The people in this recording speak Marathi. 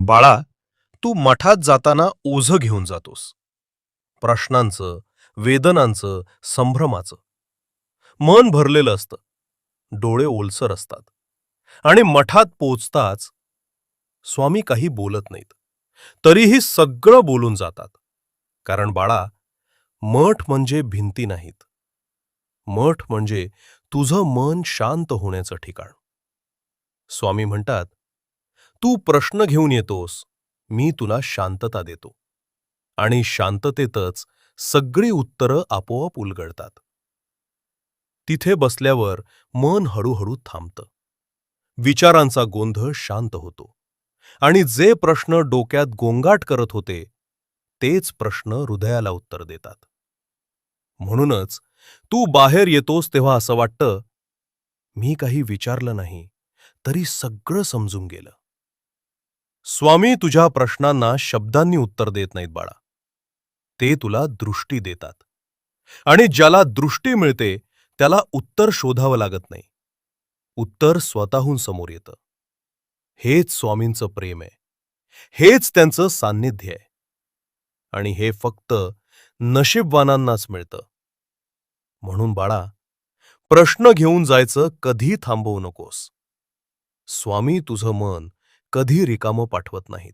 बाळा, तू मठात जाताना ओझं घेऊन जातोस. प्रश्नांचं, वेदनांचं, संभ्रमाचं. मन भरलेलं असतं. डोळे ओलसर असतात. आणि मठात पोचताच स्वामी काही बोलत नाहीत. तरीही सगळं बोलून जातात. कारण बाळा, मठ म्हणजे भिंती नाहीत. मठ म्हणजे तुझं मन शांत होण्याचं ठिकाण. स्वामी म्हणतात, तू प्रश्न घेऊन येतोस, मी तुला शांतता देतो. आणि शांततेतच सगळी उत्तरं आपोआप उलगडतात. तिथे बसल्यावर मन हळूहळू थांबतं. विचारांचा गोंधळ शांत होतो. आणि जे प्रश्न डोक्यात गोंगाट करत होते, तेच प्रश्न हृदयाला उत्तर देतात. म्हणूनच तू बाहेर येतोस तेव्हा असं वाटतं, मी काही विचारलं नाही, तरी सगळं समजून गेलं. स्वामी तुझ्या प्रश्नांना शब्दांनी उत्तर देत नाहीत बाळा. ते तुला दृष्टी देतात. आणि ज्याला दृष्टी मिळते त्याला उत्तर शोधावं लागत नाही. उत्तर स्वतःहून समोर येतं. हेच स्वामींचं प्रेम आहे. हेच त्यांचं सान्निध्य आहे. आणि हे फक्त नशीबवानांनाच मिळतं. म्हणून बाळा, प्रश्न घेऊन जायचं कधी थांबवू नकोस. स्वामी तुझं मन कधी रिकामं पाठवत नाहीत.